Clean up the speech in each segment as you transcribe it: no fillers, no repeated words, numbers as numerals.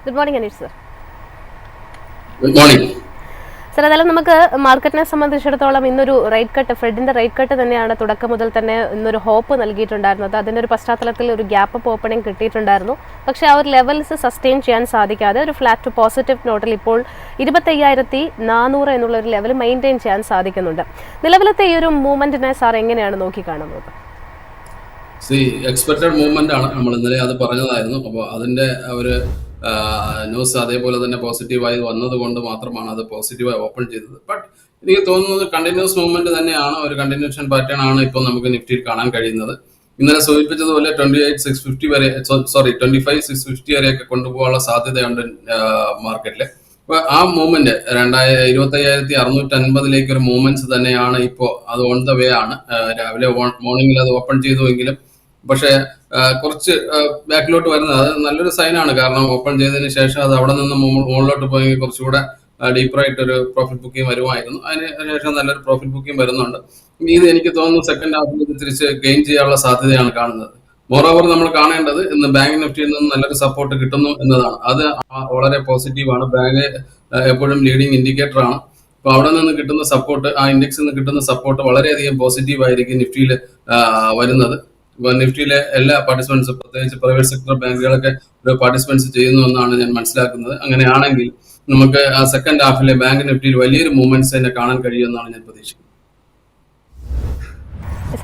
Good morning Aneesh sir. Good morning sir, അതായത് നമുക്ക് മാർക്കറ്റിനെ സംബന്ധിച്ചിടത്തോളം ഇന്നൊരു റേറ്റ് കട്ട്, ഫെഡിന്റെ റേറ്റ് കട്ട് തന്നെയാണ് തുടക്കം മുതൽ തന്നെ ഇന്നൊരു ഹോപ്പ് നൽകിയിട്ടുണ്ടായിരുന്നത്. അതിൻ്റെ ഒരു പശ്ചാത്തലത്തിൽ ഒരു ഗ്യാപ്പ് അപ്പ് ഓപ്പണിംഗ് കിട്ടിയിട്ടുണ്ടായിരുന്നു. പക്ഷേ ആ ഒരു ലെവൽസ് സസ്റ്റെയിൻ ചെയ്യാൻ സാധിക്കാതെ ഒരു ഫ്ലാറ്റ് ടു പോസിറ്റീവ് നോട്ടിൽ ഇപ്പോൾ 25,400 എന്നുള്ള ഒരു ലെവൽ മെയിൻറ്റെയിൻ ചെയ്യാൻ സാധിക്കുന്നുണ്ട്. നിലവിലത്തെ ഈ ഒരു മൂവ്മെന്റിനെ സാർ എങ്ങനെയാണ് നോക്കിക്കാണുന്നത്? എക്സ്പെക്റ്റഡ് മൂവ്മെന്റ് ആണ്. നമ്മൾ ഇന്നലെ അത് പറഞ്ഞതായിരുന്നു. അപ്പോൾ അതിന്റെ ഒരു ന്യൂസ് അതേപോലെ തന്നെ പോസിറ്റീവായി വന്നത് കൊണ്ട് മാത്രമാണ് അത് പോസിറ്റീവായി ഓപ്പൺ ചെയ്തത്. ബട്ട് എനിക്ക് തോന്നുന്നത് കണ്ടിന്യൂസ് മൂവ്മെന്റ് തന്നെയാണ്, ഒരു കണ്ടിന്യൂഷൻ പാറ്റേൺ ആണ് ഇപ്പോൾ നമുക്ക് നിഫ്റ്റിയിൽ കാണാൻ കഴിയുന്നത്. ഇന്നലെ സൂചിപ്പിച്ചതുപോലെ 28,650 വരെ, 25,650 വരെയൊക്കെ കൊണ്ടുപോകാനുള്ള സാധ്യതയുണ്ട് മാർക്കറ്റിൽ. അപ്പൊ ആ മൂവ്മെന്റ് 25,650 ഒരു മൂവ്മെന്റ്സ് തന്നെയാണ് ഇപ്പോൾ. അത് ഓൺ ദ വേ ആണ്. രാവിലെ മോർണിംഗിൽ അത് ഓപ്പൺ ചെയ്തുവെങ്കിലും പക്ഷെ കുറച്ച് ബാക്കിലോട്ട് വരുന്നത് അത് നല്ലൊരു സൈനാണ്. കാരണം ഓപ്പൺ ചെയ്തതിന് ശേഷം അത് അവിടെ നിന്ന് മുകളിലോട്ട് പോയെങ്കിൽ കുറച്ചുകൂടെ ഡീപ്പറായിട്ടൊരു പ്രോഫിറ്റ് ബുക്കിംഗ് വരുമായിരുന്നു. അതിന് ശേഷം നല്ലൊരു പ്രോഫിറ്റ് ബുക്കിംഗ് വരുന്നുണ്ട്. ഇത് എനിക്ക് തോന്നുന്നു സെക്കൻഡ് ഹാഫിൽ തിരിച്ച് ഗെയിൻ ചെയ്യാനുള്ള സാധ്യതയാണ് കാണുന്നത്. മോറോവർ നമ്മൾ കാണേണ്ടത് ഇന്ന് ബാങ്ക് നിഫ്റ്റിയിൽ നിന്ന് നല്ലൊരു സപ്പോർട്ട് കിട്ടുന്നു എന്നതാണ്. അത് വളരെ പോസിറ്റീവാണ്. ബാങ്ക് എപ്പോഴും ലീഡിംഗ് ഇൻഡിക്കേറ്റർ ആണ്. അപ്പൊ അവിടെ നിന്ന് കിട്ടുന്ന സപ്പോർട്ട്, ആ ഇൻഡെക്സിൽ നിന്ന് കിട്ടുന്ന സപ്പോർട്ട് വളരെയധികം പോസിറ്റീവ് ആയിരിക്കും നിഫ്റ്റിയിൽ വരുന്നത്. നിഫ്റ്റിയിലെ എല്ലാ പാർട്ടിസിപ്പൻസും, പ്രത്യേകിച്ച് പ്രൈവറ്റ് സെക്ടർ ബാങ്കുകളൊക്കെ പാർട്ടിസിപ്പൻസ് ചെയ്യുന്നു എന്നാണ് ഞാൻ മനസ്സിലാക്കുന്നത്. അങ്ങനെയാണെങ്കിൽ നമുക്ക് ആ സെക്കൻഡ് ഹാഫിലെ ബാങ്ക് നിഫ്റ്റിയിൽ വലിയൊരു മൂവ്മെന്റ്സ് തന്നെ കാണാൻ കഴിയുമെന്നാണ് ഞാൻ പ്രതീക്ഷിക്കുന്നത്.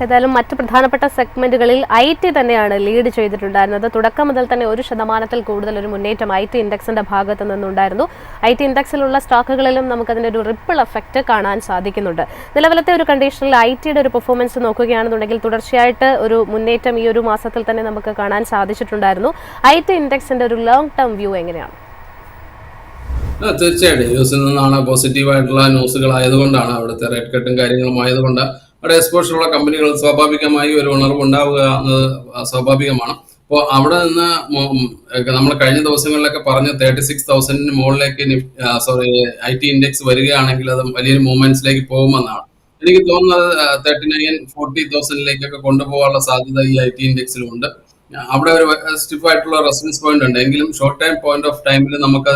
ഏതായാലും മറ്റ് പ്രധാനപ്പെട്ട സെഗ്മെന്റുകളിൽ IT തന്നെയാണ് ലീഡ് ചെയ്തിട്ടുണ്ടായിരുന്നത്. തുടക്കം മുതൽ തന്നെ 1% കൂടുതൽ ഒരു മുന്നേറ്റം IT ഇൻഡെക്സിന്റെ ഭാഗത്ത് നിന്നുണ്ടായിരുന്നു. IT ഇൻഡെക്സിലുള്ള സ്റ്റോക്കുകളിലും നമുക്കതിൻ്റെ ഒരു റിപ്പിൾ എഫക്റ്റ് കാണാൻ സാധിക്കുന്നുണ്ട്. നിലവിലത്തെ ഒരു കണ്ടീഷനിൽ ITയുടെ ഒരു പെർഫോമൻസ് നോക്കുകയാണെന്നുണ്ടെങ്കിൽ തുടർച്ചയായിട്ട് ഒരു മുന്നേറ്റം ഈ ഒരു മാസത്തിൽ തന്നെ നമുക്ക് കാണാൻ സാധിച്ചിട്ടുണ്ടായിരുന്നു. IT ഇൻഡെക്സിന്റെ ഒരു ലോങ് ടേം വ്യൂ എങ്ങനെയാണ്? തീർച്ചയായിട്ടും ന്യൂസിൽ നിന്നാണ് പോസിറ്റീവായിട്ടുള്ള ന്യൂസുകളായതുകൊണ്ടാണ്, അവിടുത്തെ റേറ്റ് കട്ടും കാര്യങ്ങളും ആയതുകൊണ്ട് അവിടെ എക്സ്പോഷറുള്ള കമ്പനികൾ സ്വാഭാവികമായി ഒരു ഉണർവ് ഉണ്ടാവുക എന്നത് സ്വാഭാവികമാണ്. അപ്പോൾ അവിടെ നിന്ന് നമ്മൾ കഴിഞ്ഞ ദിവസങ്ങളിലൊക്കെ പറഞ്ഞ 36,000 മുകളിലേക്ക് IT ഇൻഡെക്സ് വരികയാണെങ്കിൽ അത് വലിയൊരു മൂവ്മെന്റ്സിലേക്ക് പോകുമെന്നാണ് എനിക്ക് തോന്നുന്നത്. 39,40,000 കൊണ്ടുപോകാനുള്ള സാധ്യത ഈ IT ഇൻഡെക്സിലുണ്ട്. അവിടെ ഒരു സ്റ്റിഫ് ആയിട്ടുള്ള റെഫറൻസ് പോയിന്റ് ഉണ്ട്. എങ്കിലും ഷോർട്ട് ടൈം പോയിന്റ് ഓഫ് ടൈമിൽ നമുക്ക്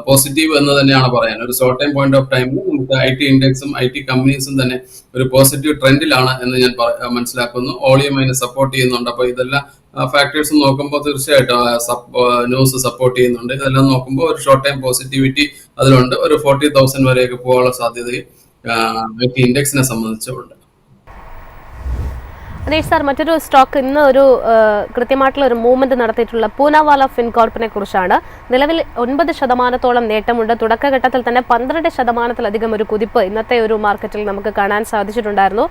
പോസിറ്റീവ് എന്ന് തന്നെയാണ് പറയാൻ. ഒരു ഷോർട്ട് ടൈം പോയിന്റ് ഓഫ് ടൈമിൽ നമുക്ക് IT ഇൻഡെക്സും IT കമ്പനീസും തന്നെ ഒരു പോസിറ്റീവ് ട്രെൻഡിലാണ് എന്ന് ഞാൻ മനസ്സിലാക്കുന്നു. ഓളിയം അതിനെ സപ്പോർട്ട് ചെയ്യുന്നുണ്ട്. അപ്പൊ ഇതെല്ലാം ഫാക്ടേഴ്സ് നോക്കുമ്പോൾ തീർച്ചയായിട്ടും ന്യൂസ് സപ്പോർട്ട് ചെയ്യുന്നുണ്ട്. ഇതെല്ലാം നോക്കുമ്പോൾ ഒരു ഷോർട്ട് ടൈം പോസിറ്റിവിറ്റി അതിലുണ്ട്. ഒരു 40,000 വരെയൊക്കെ പോകാനുള്ള സാധ്യതയും IT ഇൻഡെക്സിനെ സംബന്ധിച്ചുണ്ട്. അനീഷ് സാർ, മറ്റൊരു സ്റ്റോക്ക് ഇന്ന് ഒരു കൃത്യമായിട്ടുള്ള ഒരു മൂവ്മെന്റ് നടത്തിയിട്ടുള്ള പൂനാവാല ഫിൻകോർപ്പിനെ കുറിച്ചാണ്. നിലവിൽ 9% നേട്ടമുണ്ട്. തുടക്കഘട്ടത്തിൽ തന്നെ 12% ഒരു കുതിപ്പ് ഇന്നത്തെ ഒരു മാർക്കറ്റിൽ നമുക്ക് കാണാൻ സാധിച്ചിട്ടുണ്ടായിരുന്നു.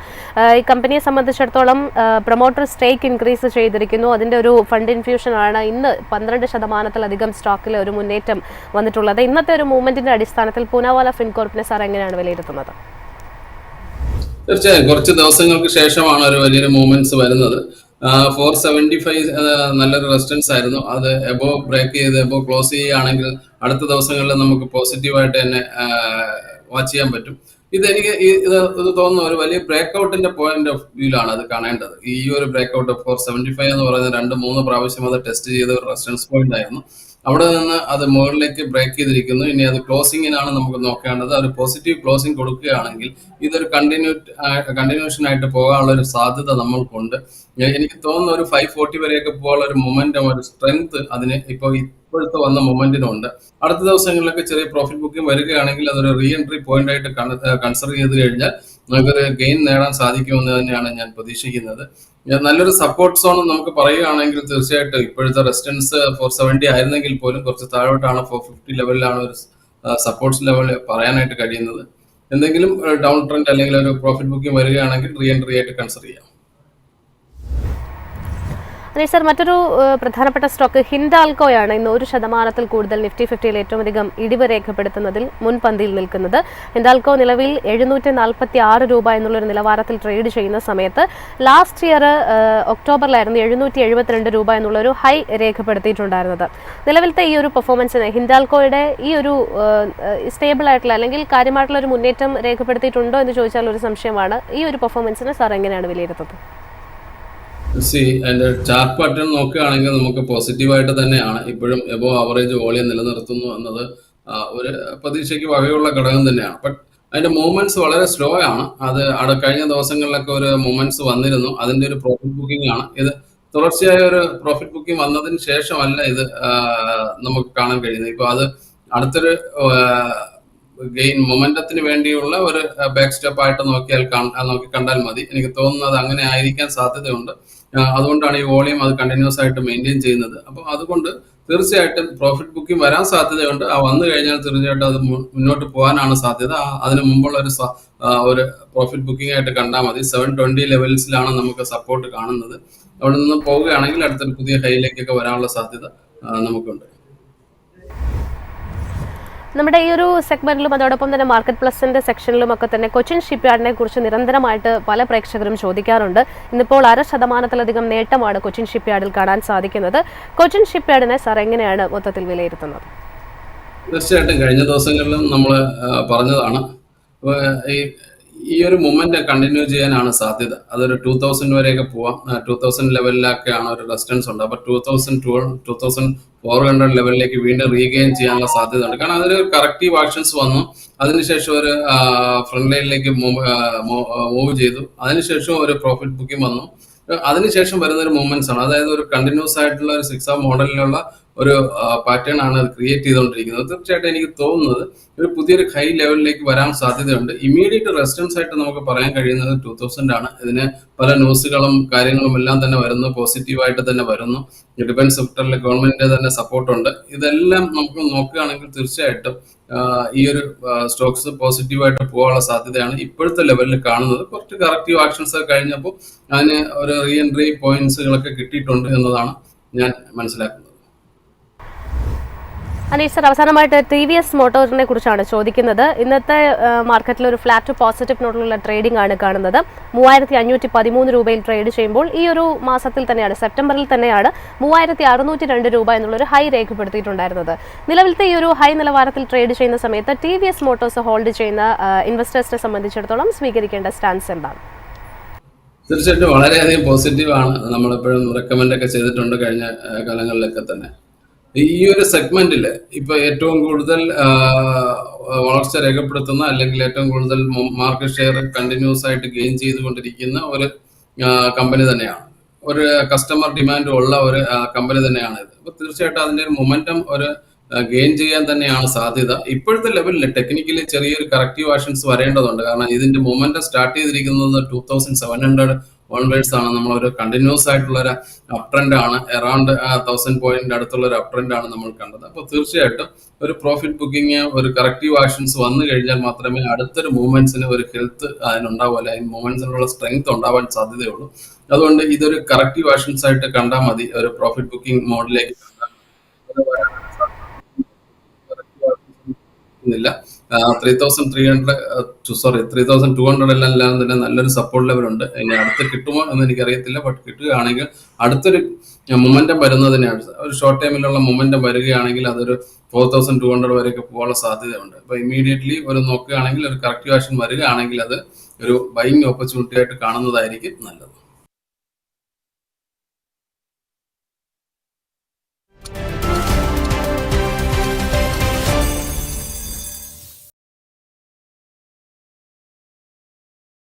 ഈ കമ്പനിയെ സംബന്ധിച്ചിടത്തോളം പ്രൊമോട്ടർ സ്റ്റേക്ക് ഇൻക്രീസ് ചെയ്തിരിക്കുന്നു. അതിൻ്റെ ഒരു ഫണ്ട് ഇൻഫ്യൂഷൻ ആണ് ഇന്ന് 12% സ്റ്റോക്കിൽ ഒരു മുന്നേറ്റം വന്നിട്ടുള്ളത്. ഇന്നത്തെ ഒരു മൂവ്മെന്റിന്റെ അടിസ്ഥാനത്തിൽ പൂനാവാല ഫിൻകോർപ്പിനെ സാർ എങ്ങനെയാണ് വിലയിരുത്തുന്നത്? തീർച്ചയായും കുറച്ച് ദിവസങ്ങൾക്ക് ശേഷമാണ് ഒരു വലിയൊരു മൂവ്മെന്റ്സ് വരുന്നത്. 475 നല്ലൊരു റെസിസ്റ്റൻസ് ആയിരുന്നു. അത് എബോ ബ്രേക്ക് ചെയ്ത് എബോ ക്ലോസ് ചെയ്യുകയാണെങ്കിൽ അടുത്ത ദിവസങ്ങളിൽ നമുക്ക് പോസിറ്റീവായിട്ട് തന്നെ വാച്ച് ചെയ്യാൻ പറ്റും. ഇത് തോന്നുന്നു ഒരു വലിയ ബ്രേക്ക് ഔട്ടിന്റെ പോയിന്റ് ഓഫ് വ്യൂലാണ് അത് കാണേണ്ടത്. ഈ ഒരു ബ്രേക്ക് ഔട്ട് 475 എന്ന് പറയുന്നത് 2-3 പ്രാവശ്യം അത് ടെസ്റ്റ് ചെയ്ത ഒരു റെസിസ്റ്റൻസ് പോയിന്റ് ആയിരുന്നു. അവിടെ നിന്ന് അത് മുകളിലേക്ക് ബ്രേക്ക് ചെയ്തിരിക്കുന്നു. ഇനി അത് ക്ലോസിങ്ങിനാണ് നമുക്ക് നോക്കേണ്ടത്. ഒരു പോസിറ്റീവ് ക്ലോസിംഗ് കൊടുക്കുകയാണെങ്കിൽ ഇതൊരു കണ്ടിന്യൂഷൻ ആയിട്ട് പോകാനുള്ള ഒരു സാധ്യത നമ്മൾക്കുണ്ട്. എനിക്ക് തോന്നുന്നു ഒരു 540 വരെയൊക്കെ പോകാനുള്ള ഒരു മൊമെന്റം, ഒരു സ്ട്രെങ്ത് അതിന് ഇപ്പോഴത്തെ വന്ന മൊമെന്റിനുണ്ട്. അടുത്ത ദിവസങ്ങളിലൊക്കെ ചെറിയ പ്രോഫിറ്റ് ബുക്കിംഗ് വരികയാണെങ്കിൽ അതൊരു റീ എൻട്രി പോയിന്റ് ആയിട്ട് കൺസിഡർ ചെയ്ത് കഴിഞ്ഞാൽ നമുക്കൊരു ഗെയിൻ നേടാൻ സാധിക്കുമെന്ന് തന്നെയാണ് ഞാൻ പ്രതീക്ഷിക്കുന്നത്. നല്ലൊരു സപ്പോർട്ട് സോൺ നമുക്ക് പറയുകയാണെങ്കിൽ തീർച്ചയായിട്ടും ഇപ്പോഴത്തെ റെസിസ്റ്റൻസ് 470 ആയിരുന്നെങ്കിൽ പോലും കുറച്ച് താഴോട്ടാണ്, 450 ലെവലിലാണ് ഒരു സപ്പോർട്ട്സ് ലെവൽ പറയാനായിട്ട് കഴിയുന്നത്. എന്തെങ്കിലും ഡൗൺ ട്രെൻഡ് അല്ലെങ്കിൽ ഒരു പ്രോഫിറ്റ് ബുക്കിംഗ് വരികയാണെങ്കിൽ റീ എൻട്രി ആയിട്ട് കൺസിഡർ ചെയ്യാം. അനീഷ് സാർ, മറ്റൊരു പ്രധാനപ്പെട്ട സ്റ്റോക്ക് ഹിൻഡാൽകോയാണ്. ഇന്ന് 1% കൂടുതൽ നിഫ്റ്റി 50-ൽ ഏറ്റവും അധികം ഇടിവ് രേഖപ്പെടുത്തുന്നതിൽ മുൻപന്തിയിൽ നിൽക്കുന്നത്. ഹിൻഡാൽകോ നിലവിൽ 746 രൂപ എന്നുള്ളൊരു നിലവാരത്തിൽ ട്രേഡ് ചെയ്യുന്ന സമയത്ത് ലാസ്റ്റ് ഇയർ ഒക്ടോബറിലായിരുന്നു 772 രൂപ എന്നുള്ളൊരു ഹൈ രേഖപ്പെടുത്തിയിട്ടുണ്ടായിരുന്നത്. നിലവിലത്തെ ഈ ഒരു പെർഫോമൻസിന് ഹിൻഡാൽകോയുടെ ഈ ഒരു സ്റ്റേബിൾ ആയിട്ടുള്ള അല്ലെങ്കിൽ കാര്യമായിട്ടുള്ള ഒരു മുന്നേറ്റം രേഖപ്പെടുത്തിയിട്ടുണ്ടോ എന്ന് ചോദിച്ചാൽ ഒരു സംശയമാണ്. ഈ ഒരു പെർഫോമൻസിന് സാർ എങ്ങനെയാണ് വിലയിരുത്തുന്നത്? അതിന്റെ ചാർട്ട് പാറ്റേൺ നോക്കുകയാണെങ്കിൽ നമുക്ക് പോസിറ്റീവായിട്ട് തന്നെയാണ് ഇപ്പോഴും എബോ ആവറേജ് വോളിയം നിലനിർത്തുന്നു എന്നത് ഒരു പ്രതീക്ഷയ്ക്ക് വകയുള്ള ഘടകം തന്നെയാണ്. ബട്ട് അതിന്റെ മൂവ്മെന്റ്സ് വളരെ സ്ലോ ആണ്. അത് കഴിഞ്ഞ ദിവസങ്ങളിലൊക്കെ ഒരു മൂവ്മെന്റ്സ് വന്നിരുന്നു. അതിന്റെ ഒരു പ്രോഫിറ്റ് ബുക്കിംഗ് ആണ് ഇത്. തുടർച്ചയായ ഒരു പ്രോഫിറ്റ് ബുക്കിംഗ് വന്നതിന് ശേഷമല്ല ഇത് നമുക്ക് കാണാൻ കഴിയുന്നത്. ഇപ്പൊ അത് അടുത്തൊരു ഗെയിൻ മൊമെന്റത്തിന് വേണ്ടിയുള്ള ഒരു ബാക്ക് സ്റ്റെപ്പ് ആയിട്ട് നോക്കി കണ്ടാൽ മതി. എനിക്ക് തോന്നുന്നത് അങ്ങനെ ആയിരിക്കാൻ സാധ്യതയുണ്ട്. അതുകൊണ്ടാണ് ഈ വോളിയം അത് കണ്ടിന്യൂസ് ആയിട്ട് മെയിൻറ്റെയിൻ ചെയ്യുന്നത്. അപ്പം അതുകൊണ്ട് തീർച്ചയായിട്ടും പ്രോഫിറ്റ് ബുക്കിംഗ് വരാൻ സാധ്യതയുണ്ട്. വന്നു കഴിഞ്ഞാൽ തീർച്ചയായിട്ടും അത് മുന്നോട്ട് പോകാനാണ് സാധ്യത. അതിന് മുമ്പുള്ള ഒരു പ്രോഫിറ്റ് ബുക്കിംഗ് ആയിട്ട് കണ്ടാൽ മതി. 720 ലെവൽസിലാണ് നമുക്ക് സപ്പോർട്ട് കാണുന്നത്. അവിടെ നിന്ന് പോവുകയാണെങ്കിൽ അടുത്തൊരു പുതിയ ഹൈയിലേക്കൊക്കെ വരാനുള്ള സാധ്യത നമുക്കുണ്ട്. നമ്മുടെ ഈ ഒരു സെഗ്മെന്റിലും അതോടൊപ്പം തന്നെ മാർക്കറ്റ് പ്ലസിന്റെ സെക്ഷനിലും ഒക്കെ തന്നെ കൊച്ചിൻ ഷിപ്പ്യാർഡിനെ കുറിച്ച് നിരന്തരമായിട്ട് പല പ്രേക്ഷകരും ചോദിക്കാറുണ്ട്. ഇന്നിപ്പോൾ 0.5% നേട്ടമാണ് കൊച്ചിൻ ഷിപ്പ്യാർഡിൽ കാണാൻ സാധിക്കുന്നത്. കൊച്ചിൻ ഷിപ്പ്യാർഡിനെ സാർ എങ്ങനെയാണ് മൊത്തത്തിൽ വിലയിരുത്തുന്നത്? തീർച്ചയായിട്ടും കഴിഞ്ഞ ദിവസങ്ങളിലും നമ്മൾ പറഞ്ഞതാണ്, ഈ ഒരു മൊമെന്റ് കണ്ടിന്യൂ ചെയ്യാനാണ് സാധ്യത. അതൊരു 2000 വരെയൊക്കെ പോവാം. 2000 ലെവലിലൊക്കെയാണ് ഒരു റെസിസ്റ്റൻസ് ഉണ്ട്. അപ്പൊ 2200 ലെവലിലേക്ക് വീണ്ടും റീഗെയിൻ ചെയ്യാനുള്ള സാധ്യത ഉണ്ട്. കാരണം അതൊരു കറക്റ്റീവ് ആക്ഷൻസ് വന്നു. അതിനുശേഷം ഒരു ഫ്രണ്ട് ലൈനിലേക്ക് മൂവ് ചെയ്തു. അതിനുശേഷം ഒരു പ്രോഫിറ്റ് ബുക്കിംഗ് വന്നു. അതിനുശേഷം വരുന്ന ഒരു മൂവ്മെന്റ്സ് ആണ്. അതായത് ഒരു കണ്ടിന്യൂസ് ആയിട്ടുള്ള ഒരു 6 മോഡലിലുള്ള ഒരു പാറ്റേൺ ആണ് അത് ക്രിയേറ്റ് ചെയ്തുകൊണ്ടിരിക്കുന്നത്. തീർച്ചയായിട്ടും എനിക്ക് തോന്നുന്നത് ഒരു പുതിയൊരു ഹൈ ലെവലിലേക്ക് വരാൻ സാധ്യതയുണ്ട്. ഇമ്മീഡിയറ്റ് റെസിസ്റ്റൻസ് ആയിട്ട് നമുക്ക് പറയാൻ കഴിയുന്നത് 2000 ആണ്. ഇതിന് പല ന്യൂസുകളും കാര്യങ്ങളും എല്ലാം തന്നെ വരുന്നു, പോസിറ്റീവായിട്ട് തന്നെ വരുന്നു. ഡിഫൻസ് സെക്ടറിൽ ഗവൺമെന്റിന്റെ തന്നെ സപ്പോർട്ടുണ്ട്. ഇതെല്ലാം നമുക്ക് നോക്കുകയാണെങ്കിൽ തീർച്ചയായിട്ടും ഈ ഒരു സ്റ്റോക്സ് പോസിറ്റീവായിട്ട് പോകാനുള്ള സാധ്യതയാണ് ഇപ്പോഴത്തെ ലെവലിൽ കാണുന്നത്. കുറച്ച് കറക്റ്റീവ് ആക്ഷൻസ് കഴിഞ്ഞപ്പോൾ അതിന് ഒരു റീ എൻട്രി പോയിന്റ്സുകളൊക്കെ കിട്ടിയിട്ടുണ്ട് എന്നതാണ് ഞാൻ മനസ്സിലാക്കുന്നത്. അനീഷ് സർ, അവസാനമായിട്ട് TVS മോട്ടോറിനെ കുറിച്ചാണ് ചോദിക്കുന്നത്. ഇന്നത്തെ മാർക്കറ്റിൽ ഒരു ഫ്ലാറ്റ് ടു പോസിറ്റീവ് നോട്ടിലുള്ള ട്രേഡിംഗ് ആണ് കാണുന്നത്. 3513 രൂപയിൽ ട്രേഡ് ചെയ്യുമ്പോൾ ഈ ഒരു മാസത്തിൽ തന്നെയാണ്, സെപ്റ്റംബറിൽ തന്നെയാണ് 3602 രൂപ എന്നുള്ളൊരു ഹൈ രേഖപ്പെടുത്തിയിട്ടുണ്ടായിരുന്നത്. നിലവിലത്തെ ഈ ഒരു ഹൈ നിലവാരത്തിൽ ട്രേഡ് ചെയ്യുന്ന സമയത്ത് TVS മോട്ടോഴ്സ് ഹോൾഡ് ചെയ്യുന്ന ഇൻവെസ്റ്റേഴ്സിനെ സംബന്ധിച്ചിടത്തോളം സ്വീകരിക്കേണ്ട സ്റ്റാൻസ് എന്താണ്? തീർച്ചയായിട്ടും വളരെയധികം പോസിറ്റീവ് ആണ്. നമ്മളെപ്പോഴും റെക്കമെൻഡ് ഒക്കെ ചെയ്തിട്ടുണ്ട് കഴിഞ്ഞ കാലങ്ങളിലൊക്കെ തന്നെ. ഈ ഒരു സെഗ്മെന്റില് ഇപ്പൊ ഏറ്റവും കൂടുതൽ വളർച്ച രേഖപ്പെടുത്തുന്ന അല്ലെങ്കിൽ ഏറ്റവും കൂടുതൽ മാർക്കറ്റ് ഷെയർ കണ്ടിന്യൂസ് ആയിട്ട് ഗെയിൻ ചെയ്തുകൊണ്ടിരിക്കുന്ന ഒരു കമ്പനി തന്നെയാണ്. ഒരു കസ്റ്റമർ ഡിമാൻഡ് ഉള്ള ഒരു കമ്പനി തന്നെയാണ് ഇത്. അപ്പൊ തീർച്ചയായിട്ടും അതിന്റെ ഒരു മൊമെന്റം ഒരു ഗെയിൻ ചെയ്യാൻ തന്നെയാണ് സാധ്യത. ഇപ്പോഴത്തെ ലെവലിൽ ടെക്നിക്കലി ചെറിയൊരു കറക്റ്റീവ് ആക്ഷൻസ് വരേണ്ടതുണ്ട്. കാരണം ഇതിന്റെ മൊമെന്റം സ്റ്റാർട്ട് ചെയ്തിരിക്കുന്നത് 2700 ഓൺവേർഡ്സ് ആണ്. നമ്മളൊരു കണ്ടിന്യൂസ് ആയിട്ടുള്ള ഒരു അപ് ട്രെൻഡ് ആണ്. അറൌണ്ട് 1000 പോയിന്റ് അടുത്തുള്ള ഒരു അപ് ട്രെൻഡ് ആണ് നമ്മൾ കണ്ടത്. അപ്പോൾ തീർച്ചയായിട്ടും ഒരു പ്രോഫിറ്റ് ബുക്കിംഗ്, ഒരു കറക്റ്റീവ് ആക്ഷൻസ് വന്നു കഴിഞ്ഞാൽ മാത്രമേ അടുത്തൊരു മൂവ്മെന്റ്സിന് ഒരു ഹെൽത്ത് അതിനുണ്ടാവൂ, അല്ലെങ്കിൽ മൂവ്മെന്റ്സിനുള്ള സ്ട്രെങ്ത് ഉണ്ടാവാൻ സാധ്യതയുള്ളൂ. അതുകൊണ്ട് ഇതൊരു കറക്റ്റീവ് ആക്ഷൻസ് ആയിട്ട് കണ്ടാൽ മതി. ഒരു പ്രോഫിറ്റ് ബുക്കിംഗ് മോഡിലേക്ക് ില്ല 3200 എല്ലാം തന്നെ നല്ലൊരു സപ്പോർട്ട് ലെവൽ ഉണ്ട്. ഇനി അടുത്ത് കിട്ടുമോ എന്ന് എനിക്കറിയത്തില്ല. ബട്ട് കിട്ടുകയാണെങ്കിൽ അടുത്തൊരു മൊമെന്റം വരുന്നതിനാണ്, ഒരു ഷോർട്ട് ടൈമിലുള്ള മൊമെന്റം വരികയാണെങ്കിൽ അതൊരു 4200 വരെയൊക്കെ പോകാനുള്ള സാധ്യതയുണ്ട്. അപ്പൊ ഇമ്മീഡിയറ്റ്ലി ഒരു നോക്കുകയാണെങ്കിൽ ഒരു കറക്റ്റീവ് ആക്ഷൻ വരികയാണെങ്കിൽ അത് ഒരു ബൈയിങ് ഓപ്പർച്യൂണിറ്റി ആയിട്ട് കാണുന്നതായിരിക്കും നല്ലത്.